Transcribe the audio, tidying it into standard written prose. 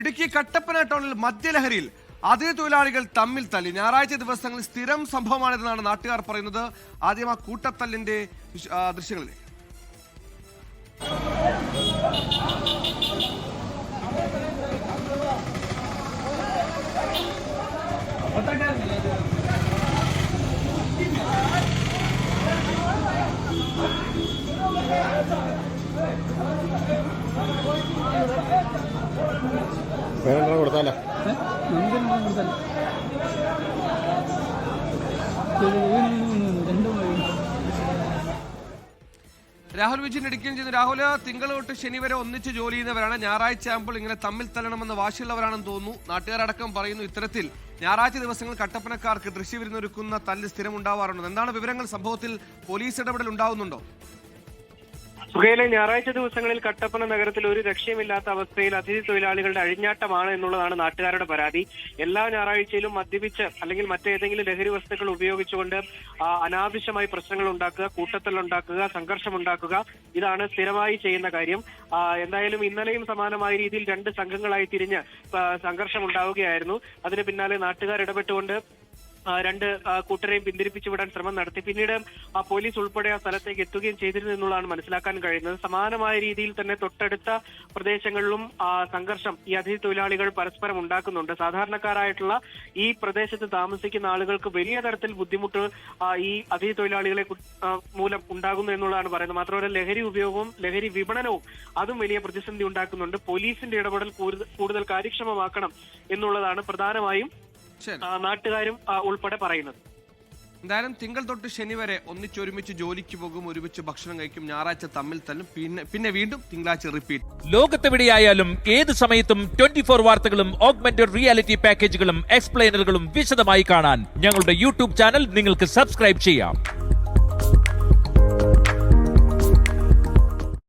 ഇടുക്കി കട്ടപ്പന ടൗണിൽ മദ്യലഹരിയിൽ അതിഥി തൊഴിലാളികൾ തമ്മിൽ തല്ലി. ഞായറാഴ്ച ദിവസങ്ങളിൽ സ്ഥിരം സംഭവമാണിതെന്നാണ് നാട്ടുകാർ പറയുന്നത്. ആദ്യം ആ കൂട്ടത്തല്ലിന്റെ ദൃശ്യങ്ങളിലേക്ക്. കൊടുത്താലോ രാഹുൽ വിജയൻ ഇടുക്കുകയും ചെയ്യുന്നു. രാഹുൽ, തിങ്കൾ തൊട്ട് ശനി വരെ ഒന്നിച്ച് ജോലി ചെയ്യുന്നവരാണ്. ഞായറാഴ്ച ആകുമ്പോൾ ഇങ്ങനെ തമ്മിൽ തല്ലണമെന്ന് വാശിയുള്ളവരാണെന്ന് തോന്നുന്നു. നാട്ടുകാരടക്കം പറയുന്നു ഇത്തരത്തിൽ ഞായറാഴ്ച ദിവസങ്ങളിൽ കട്ടപ്പനക്കാർക്ക് ദൃശ്യവിരുന്നൊരുക്കുന്ന തല്ല് സ്ഥിരം ഉണ്ടാവാറുണ്ട്. എന്താണ് വിവരങ്ങൾ? സംഭവത്തിൽ പോലീസ് ഇടപെടൽ ഉണ്ടാവുന്നുണ്ടോ? സുഖയിലെ ഞായറാഴ്ച ദിവസങ്ങളിൽ കട്ടപ്പന നഗരത്തിൽ ഒരു രക്ഷയുമില്ലാത്ത അവസ്ഥയിൽ അതിഥി തൊഴിലാളികളുടെ അഴിഞ്ഞാട്ടമാണ് എന്നുള്ളതാണ് നാട്ടുകാരുടെ പരാതി. എല്ലാ ഞായറാഴ്ചയിലും മദ്യപിച്ച് അല്ലെങ്കിൽ മറ്റേതെങ്കിലും ലഹരി വസ്തുക്കൾ ഉപയോഗിച്ചുകൊണ്ട് അനാവശ്യമായി പ്രശ്നങ്ങൾ ഉണ്ടാക്കുക, കൂട്ടത്തല്ലുണ്ടാക്കുക, സംഘർഷമുണ്ടാക്കുക, ഇതാണ് സ്ഥിരമായി ചെയ്യുന്ന കാര്യം. എന്തായാലും ഇന്നലെയും സമാനമായ രീതിയിൽ രണ്ട് സംഘങ്ങളായി തിരിഞ്ഞ് സംഘർഷമുണ്ടാവുകയായിരുന്നു. അതിന് പിന്നാലെ നാട്ടുകാർ ഇടപെട്ടുകൊണ്ട് രണ്ട് കൂട്ടരെയും പിന്തിരിപ്പിച്ചു വിടാൻ ശ്രമം നടത്തി. പിന്നീട് പോലീസ് ഉൾപ്പെടെ ആ സ്ഥലത്തേക്ക് എത്തുകയും ചെയ്തിരുന്നു എന്നുള്ളതാണ് മനസ്സിലാക്കാൻ കഴിയുന്നത്. സമാനമായ രീതിയിൽ തന്നെ തൊട്ടടുത്ത പ്രദേശങ്ങളിലും സംഘർഷം ഈ അതിഥി തൊഴിലാളികൾ പരസ്പരം ഉണ്ടാക്കുന്നുണ്ട്. സാധാരണക്കാരായിട്ടുള്ള ഈ പ്രദേശത്ത് താമസിക്കുന്ന ആളുകൾക്ക് വലിയ തരത്തിൽ ബുദ്ധിമുട്ട് ഈ അതിഥി തൊഴിലാളികളെ മൂലം ഉണ്ടാകുന്നു എന്നുള്ളതാണ് പറയുന്നത്. മാത്രമല്ല ലഹരി ഉപയോഗവും ലഹരി വിപണനവും അതും വലിയ പ്രതിസന്ധി ഉണ്ടാക്കുന്നുണ്ട്. പോലീസിന്റെ ഇടപെടൽ കൂടുതൽ കാര്യക്ഷമമാക്കണം എന്നുള്ളതാണ് പ്രധാനമായും നാട്ടുകാരും ഉൾപ്പെടെ പറയുന്നത്. എന്തായാലും തിങ്കൾ തൊട്ട് ശനി വരെ ഒന്നിച്ചൊരുമിച്ച് ജോലിക്ക് പോകും, ഒരുമിച്ച് ഭക്ഷണം കഴിക്കും, ഞായറാഴ്ച തമ്മിൽ തല്ലും, പിന്നെ വീണ്ടും തിങ്കളാഴ്ച റിപ്പീറ്റ്. ലോകത്തെവിടെയായാലും ഏത് സമയത്തും 24 വാർത്തകളും ഓഗ്മെന്റഡ് റിയാലിറ്റി പാക്കേജുകളും എക്സ്പ്ലെയിനറുകളും വിശദമായി കാണാൻ ഞങ്ങളുടെ യൂട്യൂബ് ചാനൽ നിങ്ങൾക്ക് സബ്സ്ക്രൈബ് ചെയ്യാം.